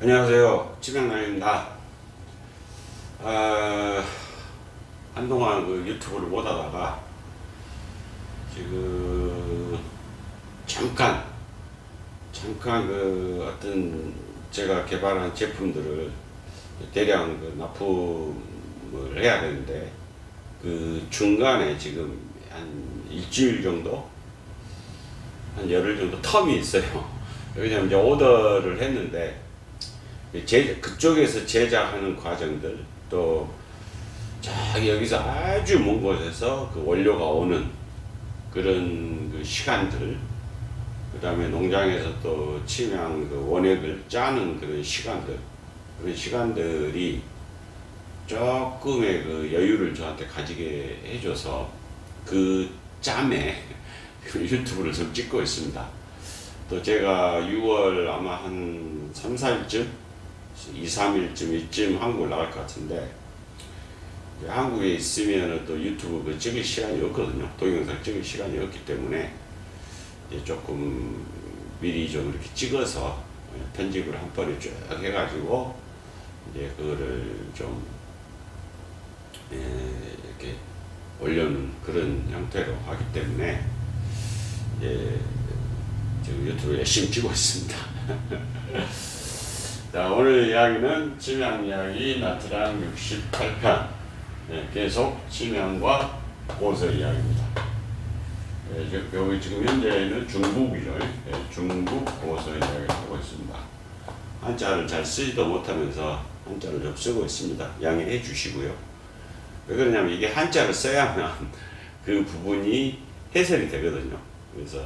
안녕하세요. 지명남입니다. 한동안 그 유튜브를 못 하다가 지금 잠깐 그 어떤 제가 개발한 제품들을 대량 그 납품을 해야 되는데 그 중간에 지금 한 일주일 정도, 한 열흘 정도 텀이 있어요. 왜냐면 이제 오더를 했는데 그쪽에서 제작하는 과정들, 또 저기 여기서 아주 먼 곳에서 그 원료가 오는 그런 그 시간들, 그 다음에 농장에서 또 침향 그 원액을 짜는 그런 시간들이 조금의 그 여유를 저한테 가지게 해줘서 그 짬에 유튜브를 좀 찍고 있습니다. 또 제가 6월 아마 한 3, 4일쯤 2, 3일쯤 이쯤 한국을 나갈 것 같은데, 한국에 있으면 또 유튜브 그 찍을 시간이 없거든요. 동영상 찍을 시간이 없기 때문에 이제 조금 미리 좀 이렇게 찍어서 편집을 한 번에 쭉 해가지고 이제 그거를 좀 이렇게 올려놓은 그런 형태로 하기 때문에 이제 지금 유튜브 열심히 찍고 있습니다. 자, 오늘 이야기는 침향 이야기 나트랑 68편, 계속 침향과 고서 이야기입니다. 여기 지금 현재는 중국이죠. 중국 고서 이야기를 하고 있습니다. 한자를 잘 쓰지도 못하면서 한자를 좀 쓰고 있습니다. 양해해 주시고요. 왜 그러냐면 이게 한자를 써야만 그 부분이 해설이 되거든요. 그래서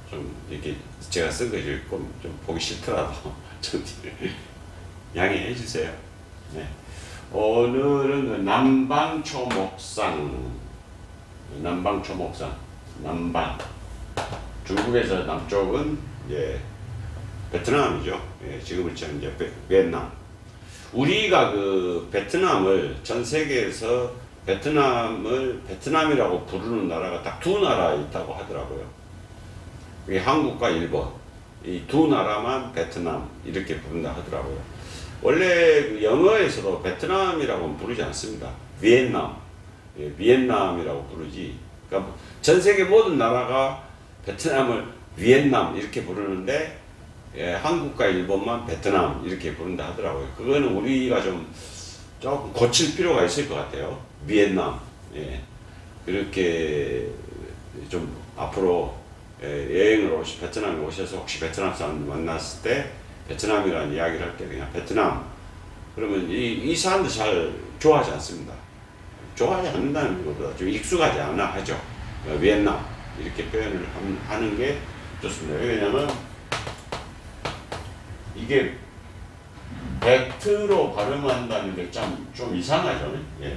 좀 이렇게 제가 쓴 거 좀 보기 싫더라도 좀 양해해 주세요. 오늘은 남방초목상, 남방. 중국에서 남쪽은 이제 베트남이죠. 지금은 이제 베트남. 우리가 그 베트남을 전 세계에서 베트남이라고 부르는 나라가 딱 두 나라 있다고 하더라고요. 한국과 일본, 이 두 나라만 베트남 이렇게 부른다 하더라고요. 원래 그 영어에서도 베트남이라고는 부르지 않습니다. 비엔남이라고 부르지. 그러니까 전 세계 모든 나라가 베트남을 비엔남 이렇게 부르는데, 한국과 일본만 베트남 이렇게 부른다 하더라고요. 그거는 우리가 조금 고칠 필요가 있을 것 같아요. 비엔남. 그렇게 좀 앞으로 여행을 베트남에 오셔서 혹시 베트남 사람 만났을 때 베트남이라는 이야기를 할 때 그냥 베트남 그러면 이 사람들 잘 좋아하지 않습니다. 좋아하지 않는다는 것보다 좀 익숙하지 않아 하죠. 비엔남 이렇게 표현을 하는 게 좋습니다. 왜냐면 이게 베트로 발음한다는 게 좀 이상하죠.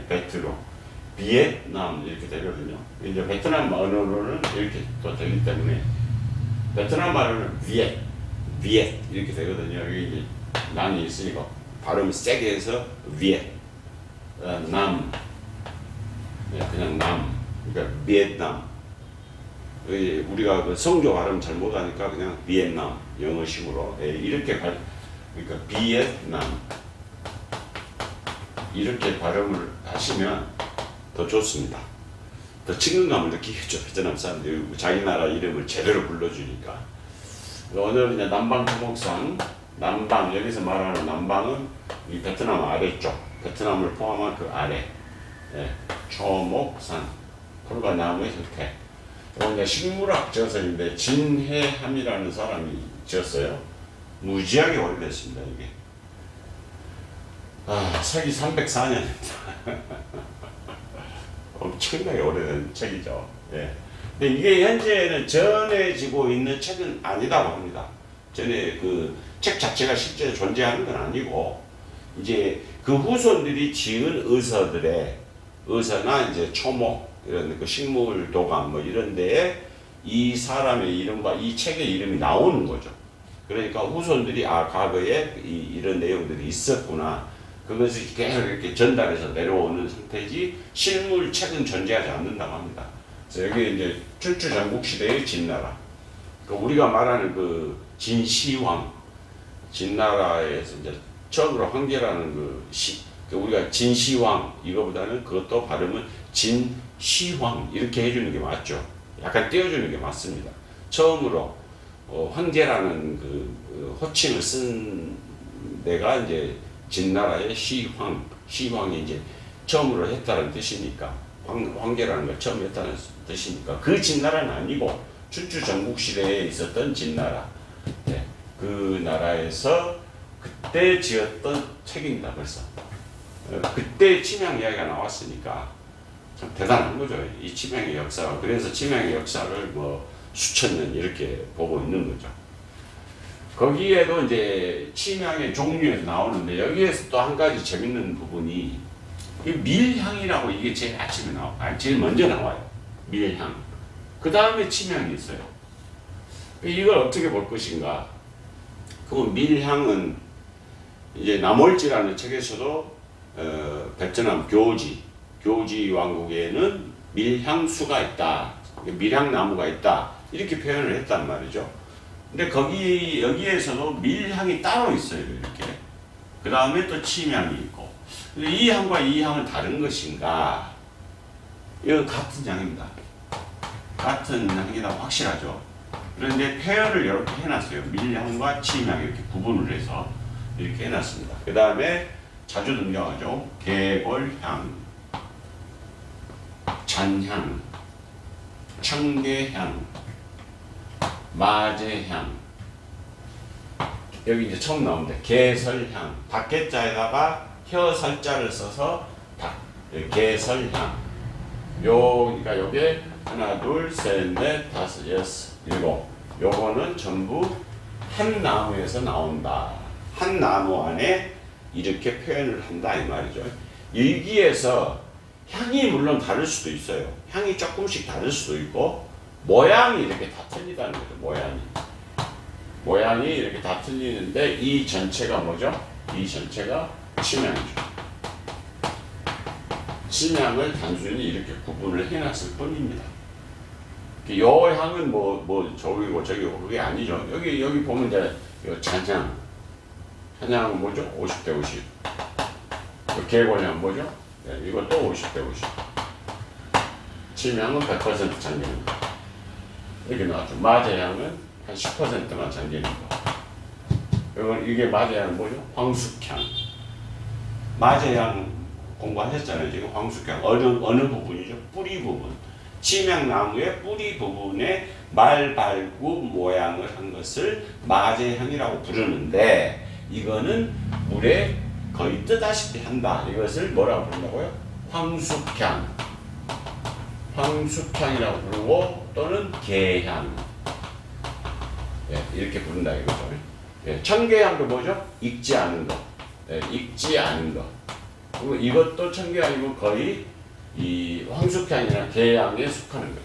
베트로. 비엔남 이렇게 되거든요. 이제 베트남 언어로는 이렇게 또 되기 때문에 베트남 말로는 비엣 이렇게 되거든요. 여기 이제 남이 있으니까 발음 세게 해서 비엣, 남, 그냥 남, 그러니까 비엔남. 우리가 그 성조 발음 잘 못하니까 그냥 비엔남 영어식으로 이렇게 그러니까 비엔남 이렇게 발음을 하시면 더 좋습니다. 더 친근감을 느끼겠죠. 베트남 사람들이 자기 나라 이름을 제대로 불러주니까. 오늘은 이제 남방 초목상, 남방, 여기서 말하는 남방은 이 베트남 아래쪽, 베트남을 포함한 그 아래, 초목산, 풀과 나무의 형태. 이건 식물학 저서인데 진해함이라는 사람이 지었어요. 무지하게 오래됐습니다, 이게. 책이 304년입니다. 엄청나게 오래된 책이죠. 근데 이게 현재는 전해지고 있는 책은 아니다고 합니다. 그 책 자체가 실제 존재하는 건 아니고, 이제 그 후손들이 지은 의서나 이제 초목, 이런 그 식물 도감 뭐 이런 데에 이 사람의 이름과 이 책의 이름이 나오는 거죠. 그러니까 후손들이 과거에 이런 내용들이 있었구나. 그것을 계속 이렇게 전달해서 내려오는 상태지 실물 책은 존재하지 않는다고 합니다. 그래서 여기 이제 춘추 전국 시대의 진나라. 그러니까 우리가 말하는 그 진시황, 진나라에서 이제 처음으로 황제라는 우리가 진시황 이거보다는 그것도 발음은 진시황 이렇게 해주는 게 맞죠. 약간 띄워주는 게 맞습니다. 처음으로 황제라는 호칭을 쓴 데가 이제 진나라의 시황이 이제 처음으로 했다는 뜻이니까 황제라는 걸 처음 했다는 뜻이니까 그 진나라는 아니고 춘추 전국 시대에 있었던 진나라. 네, 그 나라에서 그때 지었던 책입니다. 벌써 그때 침양 이야기가 나왔으니까 참 대단한 거죠. 이 침양의 역사가. 그래서 침양의 역사를 뭐 수천 년 이렇게 보고 있는 거죠. 거기에도 이제 침양의 종류에서 나오는데 여기에서 또 한 가지 재밌는 부분이 이 밀향이라고 이게 제일 아침에 제일 먼저 나와요. 밀향. 그 다음에 침향이 있어요. 이걸 어떻게 볼 것인가? 그럼 밀향은 이제 남월지라는 책에서도 베트남 교지 왕국에는 밀향수가 있다. 밀향나무가 있다. 이렇게 표현을 했단 말이죠. 근데 여기에서도 밀향이 따로 있어요. 이렇게. 그 다음에 또 침향이 있고. 근데 이 향과 이 향은 다른 것인가? 이건 같은 향입니다. 같은 향이라고 확실하죠. 그런데 표현을 이렇게 해놨어요. 밀향과 침향 이렇게 구분을 해서 이렇게 해놨습니다. 그 다음에 자주 등장하죠. 개골향, 잔향, 청계향, 마제향. 여기 이제 처음 나옵니다. 개설향. 밖에자에다가 혀설자를 써서 개설향. 그러니까 요게 하나, 둘, 셋, 넷, 다섯, 여섯, 일곱. 요거는 전부 한 나무에서 나온다. 한 나무 안에 이렇게 표현을 한다 이 말이죠. 여기에서 향이 물론 다를 수도 있어요. 향이 조금씩 다를 수도 있고 모양이 이렇게 다 틀리다는 거죠. 모양이 이렇게 다 틀리는데 이 전체가 뭐죠? 이 전체가 침향이죠. 침향을 단순히 이렇게 구분을 해놨을 뿐입니다. 요 향은 저기고 저기고 그게 아니죠. 여기 보면 이제 잔향. 잔향은 뭐죠? 50대 50. 개골향 뭐죠? 네, 이것도 50대 50. 침향은 100% 잠기는 거. 이렇게 나왔죠. 마제향은 한 10%만 잠기는 거. 이게 마제향은 뭐죠? 황숙향. 마제향 공부하셨잖아요. 지금 황숙향. 어느 부분이죠? 뿌리 부분. 침향나무의 뿌리 부분에 말발굽 모양을 한 것을 마제향이라고 부르는데 이거는 물에 거의 뜨다시피 한다. 이것을 뭐라고 부른다고요? 황숙향. 황숙향이라고 부르고 또는 개향. 예, 이렇게 부른다 이거죠. 예, 청계향도 뭐죠? 익지 않은 것. 예, 익지 않은 것. 그리고 이것도 청계향이고 거의 이 황숙향이나 개향에 속하는 거죠.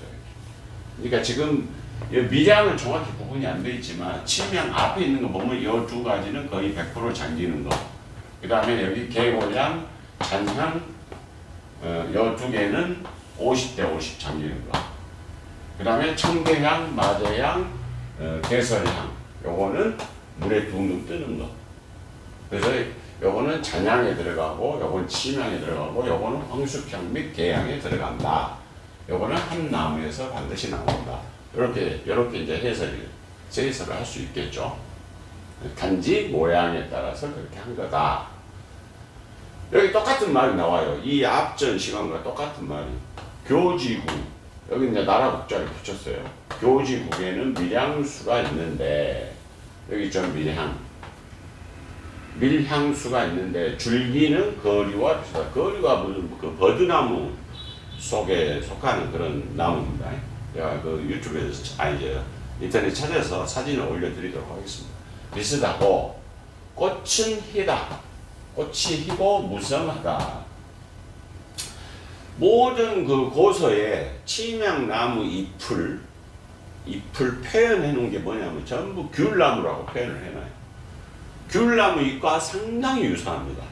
그러니까 지금 밀향은 정확히 구분이 안 되어 있지만 침향 앞에 있는 거 보면 이 두 가지는 거의 100% 잠기는 거. 그 다음에 여기 개골향, 잔향, 이 두 개는 50대 50 잠기는 거. 그 다음에 청계향, 마제향, 개설향. 요거는 물에 둥둥 뜨는 거. 그래서 요거는 잔향에 들어가고, 요건 침향에 들어가고, 요거는 황숙향 및 개향에 들어간다. 요거는 한 나무에서 반드시 나온다. 이렇게 이제 해설을 할 수 있겠죠. 단지 모양에 따라서 그렇게 한 거다. 여기 똑같은 말이 나와요. 이 앞전 시간과 똑같은 말이. 교지국. 여기 이제 나라 국자를 붙였어요. 교지국에는 밀향수가 있는데, 여기 좀 밀향수가 있는데, 줄기는 거리와 비슷하다. 거리가 무슨 버드나무 속에 속하는 그런 나무입니다. 제가 유튜브에서, 인터넷 찾아서 사진을 올려드리도록 하겠습니다. 비슷하고, 꽃은 희다. 꽃이 희고 무성하다. 모든 고서에 침향나무 잎을 표현해 놓은 게 뭐냐면 전부 귤나무라고 표현을 해놔요. 귤나무 잎과 상당히 유사합니다.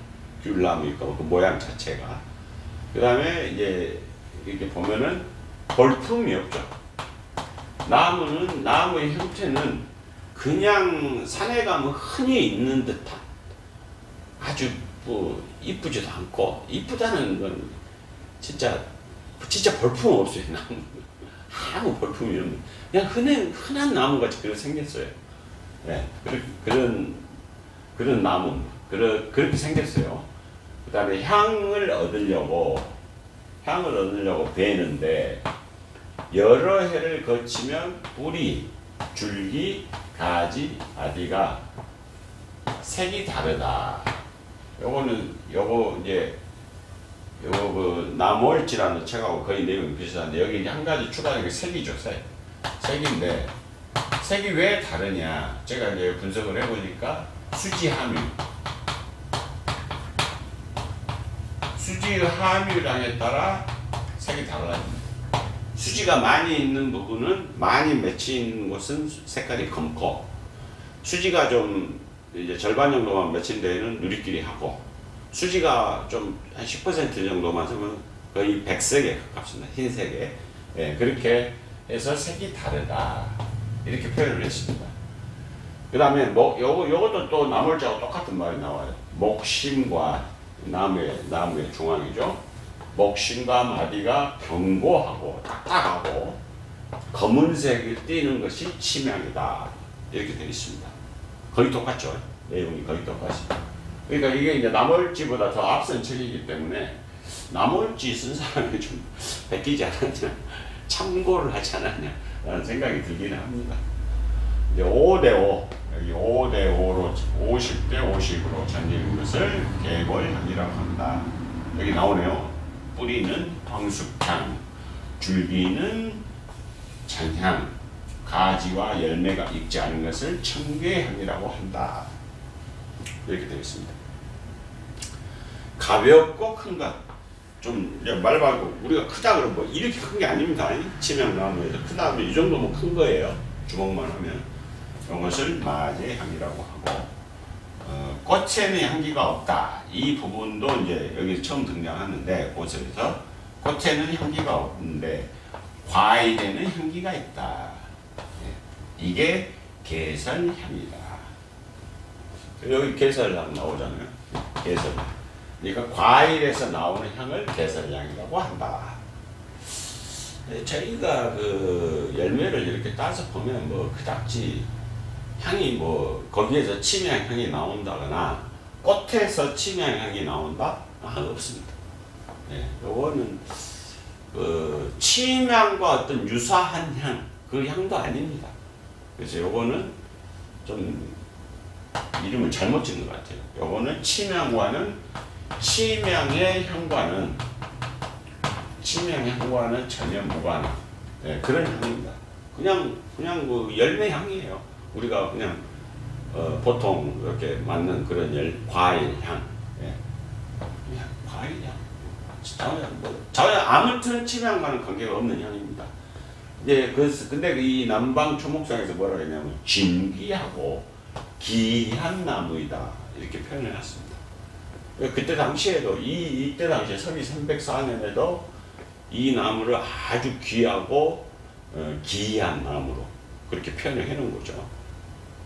귤나무 잎과 그 모양 자체가. 그 다음에 이제 이렇게 보면은 볼품이 없죠. 나무의 형태는 그냥 산에 가면 흔히 있는 듯한 아주 뭐 이쁘지도 않고, 이쁘다는 건 진짜 볼품 없어요. 나무 아무 볼품이 없는 그냥 흔한 나무같이 그렇게 생겼어요. 네, 그런 나무 그렇게 생겼어요. 그 다음에 향을 얻으려고 베는데, 여러 해를 거치면 뿌리, 줄기, 가지, 아디가 색이 다르다. 요거 그 나무월지라는 책하고 거의 내용이 비슷한데, 여기 이제 한 가지 추가된 게 색이죠. 색인데, 색이 왜 다르냐? 제가 이제 분석을 해보니까 수지 함유량에 따라 색이 달라집니다. 수지가 많이 있는 부분은, 많이 맺혀 있는 곳은 색깔이 검고, 수지가 좀 이제 절반 정도만 맺힌 데에는 누리끼리 하고, 수지가 좀 한 10% 정도만 쓰면 거의 백색에 가깝습니다. 흰색에. 예, 그렇게 해서 색이 다르다. 이렇게 표현을 했습니다. 그 다음에 요것도 또 나물자하고 똑같은 말이 나와요. 목심과 나무의 중앙이죠. 목심과 마디가 견고하고 딱딱하고 검은색을 띠는 것이 치명이다. 이렇게 되어 있습니다. 거의 똑같죠. 내용이 거의 똑같습니다. 그러니까 이게 이제 나물지보다 더 앞선 책이기 때문에 나물지 쓴 사람이 좀 베끼지 않았냐, 참고를 하지 않았냐 라는 생각이 들기는 합니다. 이제 5대5, 여기 5대5로 50대 50으로 전리는 것을 계골향이라고 한다. 여기 나오네요. 뿌리는 황숙향, 줄기는 잔향, 가지와 열매가 익지 않은 것을 청계향이라고 한다. 이렇게 되어 있습니다. 가볍고 큰 것, 좀 말 말고 우리가 크다 그러면 뭐 이렇게 큰 게 아닙니다. 치명나무에서 크다 하면 이 정도면 큰 거예요. 주먹만 하면. 이것을 마제향이라고 하고, 꽃에는 향기가 없다. 이 부분도 이제 여기 처음 등장하는데, 꽃에서 꽃에는 향기가 없는데 과일에는 향기가 있다. 이게 개설향이다. 여기 개설향 나오잖아요. 개설향. 그러니까 과일에서 나오는 향을 개설향이라고 한다. 저희가 그 열매를 이렇게 따서 보면 뭐 그닥지 향이 뭐 거기에서 치명향이 나온다거나 꽃에서 치명향이 나온다? 없습니다. 요거는 그 치명과 어떤 유사한 향, 그 향도 아닙니다. 그래서 요거는 좀 이름을 잘못 짓는 것 같아요. 요거는 치명의 향과는 전혀 무관한 그런 향입니다. 그냥 그 열매 향이에요. 우리가 그냥 보통 이렇게 맞는 그런 과일 향, 그냥 과일 향. 전혀 아무튼 치명과는 관계가 없는 향입니다. 근데 이 남방 초목상에서 뭐라고 했냐면 진귀하고 기이한 나무이다 이렇게 표현을 했습니다. 그때 당시에도 이때 당시에 서기 304년에도 이 나무를 아주 귀하고 기이한 나무로 그렇게 표현을 해놓은 거죠.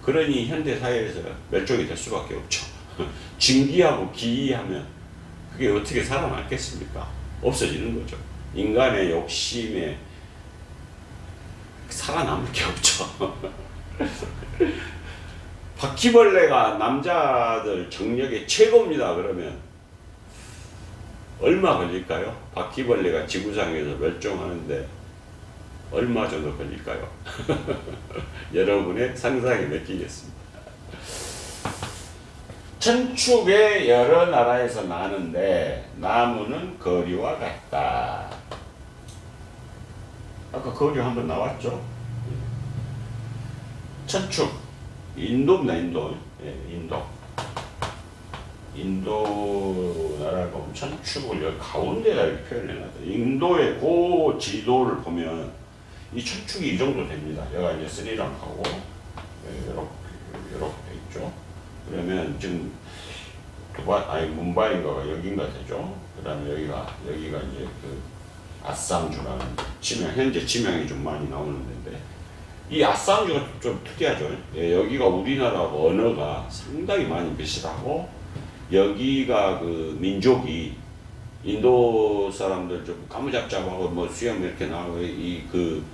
그러니 현대 사회에서 멸종이 될 수밖에 없죠. 진귀하고 기이하면 그게 어떻게 살아남겠습니까? 없어지는 거죠. 인간의 욕심에 살아남을 게 없죠. 바퀴벌레가 남자들 정력의 최고입니다. 그러면 얼마 걸릴까요? 바퀴벌레가 지구상에서 멸종하는데 얼마 정도 걸릴까요? 여러분의 상상에 맡기겠습니다. 천축의 여러 나라에서 나는데 나무는 거리와 같다. 아까 거리 한번 나왔죠? 천축 인도입니다. 인도 나라를 보면 천축을 여기 가운데다 이렇게 표현해놨다. 인도의 고지도를 보면 이 천축이 이 정도 됩니다. 여기가 이제 스리랑카고 이렇게 돼 있죠. 그러면 지금 문바이인가가 여긴가 되죠. 그 다음에 여기가 이제 그 아쌈주라는 현재 지명이 좀 많이 나오는 데인데, 이 아쌈주가 좀 특이하죠. 예, 여기가 우리나라하고 언어가 상당히 많이 비슷하고 여기가 그 민족이 인도 사람들 좀 까무잡잡하고 뭐 수염 이렇게 나오고 이그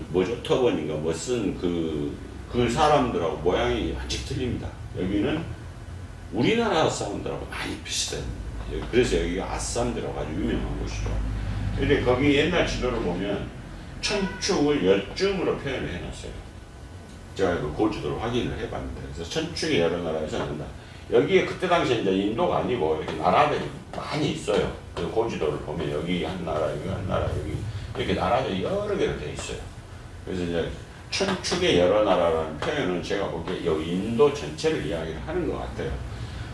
뭐죠 터번인가 뭐 쓴 그 사람들하고 모양이 완전히 틀립니다. 여기는 우리나라 사람들하고 많이 비슷해요. 그래서 여기가 아쌈이라고 아주 유명한 곳이죠. 근데 거기 옛날 지도를 보면 천축을 열중으로 표현을 해놨어요. 제가 그 고지도를 확인을 해봤는데, 그래서 천축이 여러 나라에서 난다. 여기에 그때 당시에 이제 인도가 아니고 이렇게 나라들이 많이 있어요. 그 고지도를 보면 여기 한 나라, 여기 한 나라, 여기 이렇게 나라들이 여러 개로 되어 있어요. 그래서 이제 천축의 여러 나라라는 표현은 제가 보기에 여기 인도 전체를 이야기를 하는 것 같아요.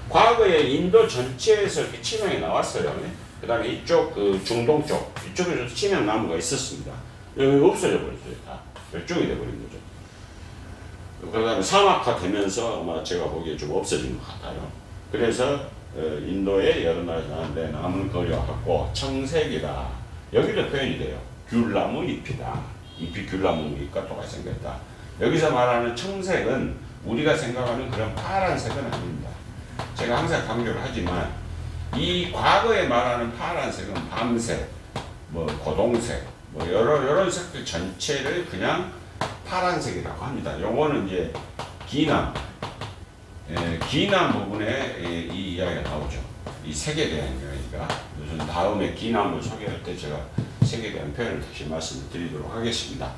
과거에 인도 전체에서 이렇게 치명이 나왔어요. 그 다음에 이쪽 그 중동 쪽, 이쪽에도 치명 나무가 있었습니다. 여기 없어져 버렸어요. 다 멸종이 돼버린 거죠. 그 다음에 사막화 되면서 아마 제가 보기에 좀 없어진 것 같아요. 그래서 인도의 여러 나라에서 나는데 나무는 거려갖고 청색이다. 여기도 표현이 돼요. 귤나무 잎이다. 잎이 귤나무 잎과 똑같이 생겼다. 여기서 말하는 청색은 우리가 생각하는 그런 파란색은 아닙니다. 제가 항상 강조를 하지만 이 과거에 말하는 파란색은 밤색, 뭐 고동색, 뭐 여러 색들 전체를 그냥 파란색이라고 합니다. 요거는 이제 기남, 기남 부분에 이 이야기가 나오죠. 이 색에 대한 이야기가. 그래서 다음에 기남을 소개할 때 제가 색에 대한 표현을 다시 말씀을 드리도록 하겠습니다.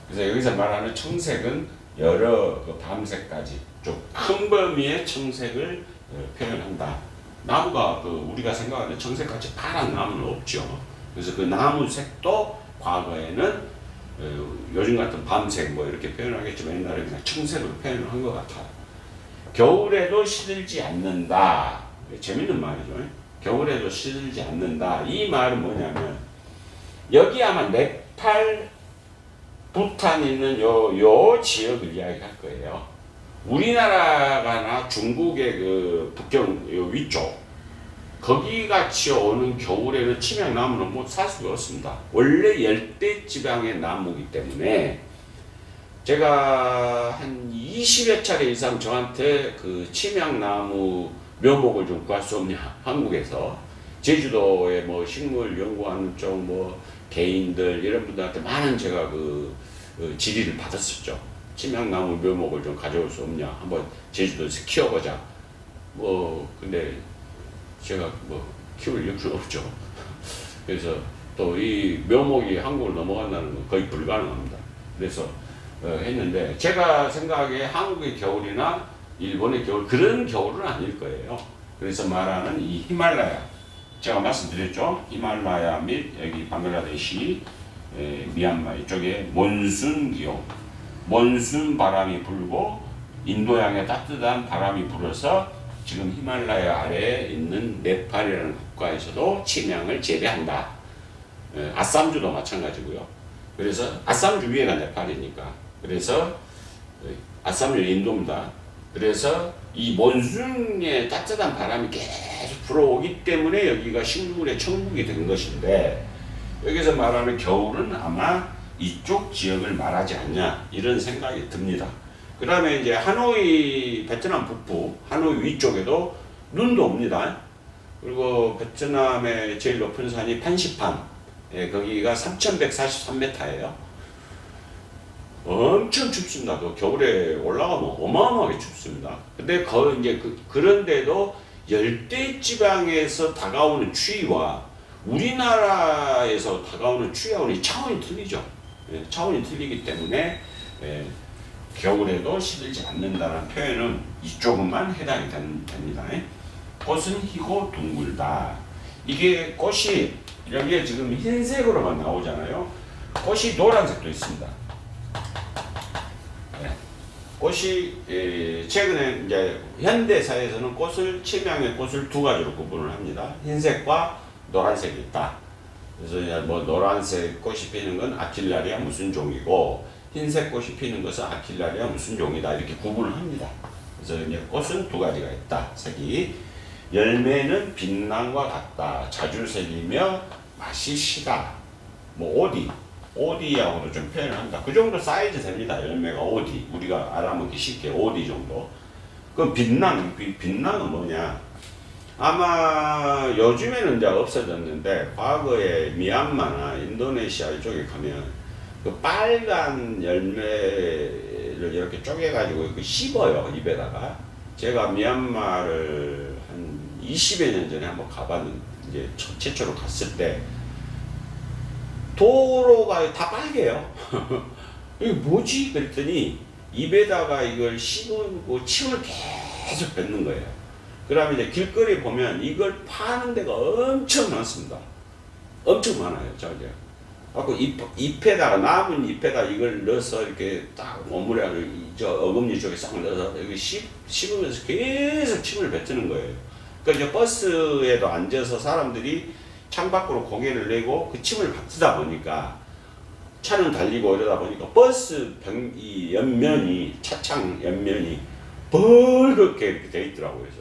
그래서 여기서 말하는 청색은 여러 그 밤색까지 좀 큰 범위의 청색을 표현한다. 나무가 그 우리가 생각하는 청색같이 파란 나무는 없죠. 그래서 그 나무 색도 과거에는 요즘 같은 밤색 뭐 이렇게 표현하겠지만 옛날에 그냥 청색으로 표현을 한 것 같아요. 겨울에도 시들지 않는다. 재밌는 말이죠. 겨울에도 시들지 않는다. 이 말은 뭐냐면 여기 아마 네팔, 부탄 있는 요 지역을 이야기할 거예요. 우리나라가나 중국의 그 북경 요 위쪽 거기 같이 오는 겨울에는 치명나무는 못 살 수가 없습니다. 원래 열대 지방의 나무이기 때문에 제가 한 20여 차례 이상 저한테 그 치명나무 묘목을 좀 구할 수 없냐 한국에서 제주도에 뭐 식물 연구하는 쪽 뭐 개인들 이런 분들한테 많은 제가 그 질의를 받았었죠. 치명나무 묘목을 좀 가져올 수 없냐 한번 제주도에서 키워보자. 뭐 근데 제가 뭐 키울 여유는 없죠. 그래서 또 이 묘목이 한국을 넘어간다는 건 거의 불가능합니다. 그래서 했는데 제가 생각하기에 한국의 겨울이나 일본의 겨울 그런 겨울은 아닐 거예요. 그래서 말하는 이 히말라야 제가 말씀드렸죠. 히말라야 및 여기 방글라데시 미얀마 이쪽에 몬순 기온 몬순 바람이 불고 인도양의 따뜻한 바람이 불어서 지금 히말라야 아래에 있는 네팔이라는 국가에서도 침향을 재배한다. 아쌈주도 마찬가지고요. 그래서 아쌈주 위에가 네팔이니까 그래서 아쌈주 인도입니다. 그래서 이 몬순의 따뜻한 바람이 계속 불어오기 때문에 여기가 식물의 천국이 된 것인데 여기서 말하는 겨울은 아마 이쪽 지역을 말하지 않냐 이런 생각이 듭니다. 그 다음에 이제 하노이 베트남 북부 하노이 위쪽에도 눈도 옵니다. 그리고 베트남의 제일 높은 산이 판시판 거기가 3143m예요. 엄청 춥습니다. 그 겨울에 올라가면 어마어마하게 춥습니다. 근데 이제 그런데도 열대 지방에서 다가오는 추위와 우리나라에서 다가오는 추위하고는 차원이 틀리죠. 차원이 틀리기 때문에 겨울에도 시들지 않는다는 표현은 이쪽만 해당이 됩니다. 꽃은 희고 둥글다. 이게 꽃이 여기에 지금 흰색으로만 나오잖아요. 꽃이 노란색도 있습니다. 꽃이 최근에 이제 현대사에서는 꽃을 치명의 꽃을 두 가지로 구분을 합니다. 흰색과 노란색이 있다. 그래서 뭐 노란색 꽃이 피는 건 아킬라리아 무슨 종이고 흰색 꽃이 피는 것은 아킬라리아 무슨 종이다 이렇게 구분을 합니다. 그래서 이제 꽃은 두 가지가 있다. 색이 열매는 빛남과 같다. 자주색이며 맛이 시다. 뭐 오디 OD하고도 좀 표현을 한다. 그 정도 사이즈 됩니다. 열매가 OD. 우리가 알아먹기 쉽게 OD 정도. 그럼 빛낭은 뭐냐? 아마 요즘에는 이제 없어졌는데 과거에 미얀마나 인도네시아 이쪽에 가면 그 빨간 열매를 이렇게 쪼개가지고 씹어요, 입에다가. 제가 미얀마를 한 20여 년 전에 한번 가봤는데, 이제 최초로 갔을 때 도로가 다 빨개요. 이게 뭐지? 그랬더니 입에다가 이걸 씹고 침을 계속 뱉는 거예요. 그러면 이제 길거리 보면 이걸 파는 데가 엄청 많습니다. 엄청 많아요, 저기. 갖고 잎에다가, 남은 잎에다 이걸 넣어서 이렇게 딱 오므려서 저 어금니 쪽에 싹 넣어서 여기 씹으면서 계속 침을 뱉는 거예요. 그러니까 이제 버스에도 앉아서 사람들이 창밖으로 고개를 내고 그 침을 뱉다 보니까 차는 달리고 이러다 보니까 버스 이 옆면이, 차창 옆면이 벌겋게 이렇게 돼 있더라고요. 그래서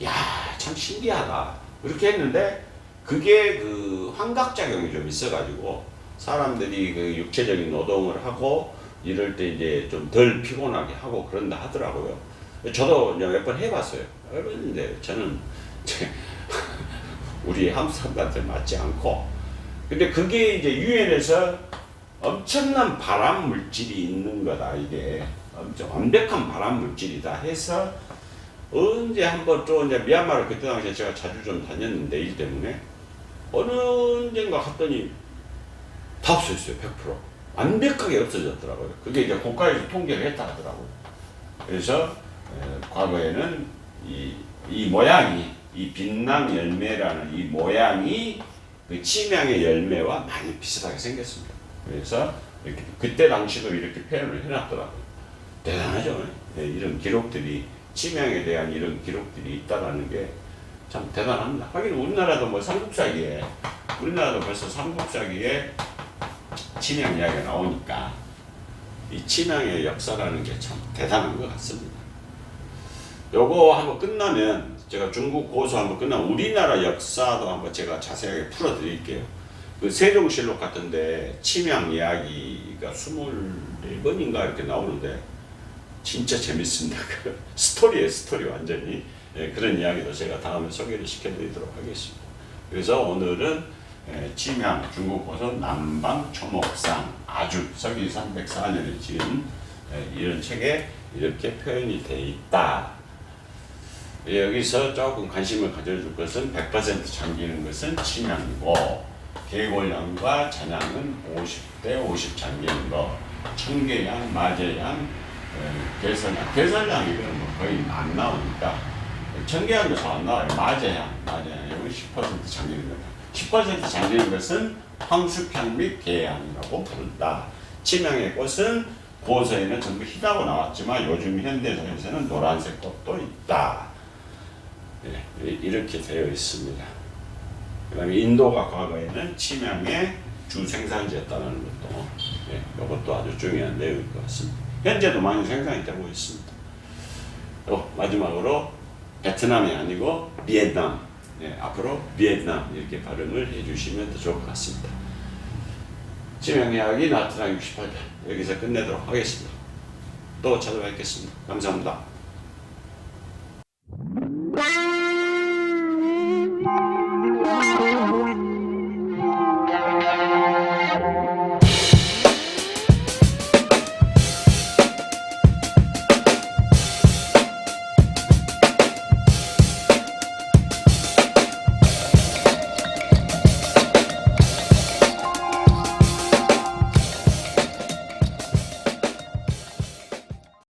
야, 참 신기하다. 그렇게 했는데 그게 그 환각작용이 좀 있어가지고 사람들이 그 육체적인 노동을 하고 이럴 때 이제 좀 덜 피곤하게 하고 그런다 하더라고요. 저도 몇 번 해봤어요. 해봤는데 저는 우리 함수한테 맞지 않고, 근데 그게 이제 유엔에서 엄청난 발암 물질이 있는 거다, 이게 엄청 완벽한 발암 물질이다 해서 언제 한번 또 이제 미얀마를 그때 당시에 제가 자주 좀 다녔는데 일 때문에 어느 언젠가 갔더니 다 없어졌어요. 100% 완벽하게 없어졌더라고요. 그게 이제 국가에서 통계를 했다 하더라고요. 그래서 과거에는 이 모양이, 이 빛낭 열매라는 이 모양이 그 치명의 열매와 많이 비슷하게 생겼습니다. 그래서 이렇게 그때 당시도 이렇게 표현을 해놨더라고요. 대단하죠. 네, 이런 기록들이, 치명에 대한 이런 기록들이 있다라는 게 참 대단합니다. 하긴 우리나라도 뭐 삼국사기에, 우리나라도 벌써 삼국사기에 치명 이야기가 나오니까 이 치명의 역사라는 게 참 대단한 것 같습니다. 요거 한번 끝나면, 제가 중국 고수 한번 끝나면 우리나라 역사도 한번 제가 자세하게 풀어드릴게요. 그 세종실록 같은데 치명 이야기가 24번인가 이렇게 나오는데 진짜 재밌습니다. 스토리예요, 스토리 완전히. 예, 그런 이야기도 제가 다음에 소개를 시켜드리도록 하겠습니다. 그래서 오늘은 치명 중국 고서 남방 초목상 아주 서기 304년에 지은 이런 책에 이렇게 표현이 되어 있다. 여기서 조금 관심을 가져줄 것은 100% 잠기는 것은 치명이고, 계골양과 잔양은 50대 50 잠기는 거, 청계양, 마제양, 개설양, 개설양 이거는 뭐 거의 안 나오니까, 청계양도 잘 안 나와요. 마제양 여기 10% 잠기는 거다. 10% 잠기는 것은 황수평 및 계양이라고 부른다. 치명의 꽃은 고서에는 전부 희다고 나왔지만 요즘 현대사에서는 노란색 꽃도 있다. 네, 이렇게 되어 있습니다. 그 다음에 인도가 과거에는 치명의 주 생산지였다는 것도, 이것도 아주 중요한 내용일 것 같습니다. 현재도 많이 생산이 되고 있습니다. 마지막으로 베트남이 아니고 비엔남, 앞으로 비엔남 이렇게 발음을 해주시면 더 좋을 것 같습니다. 치명 이야기 나트랑 68편 여기서 끝내도록 하겠습니다. 또 찾아뵙겠습니다. 감사합니다.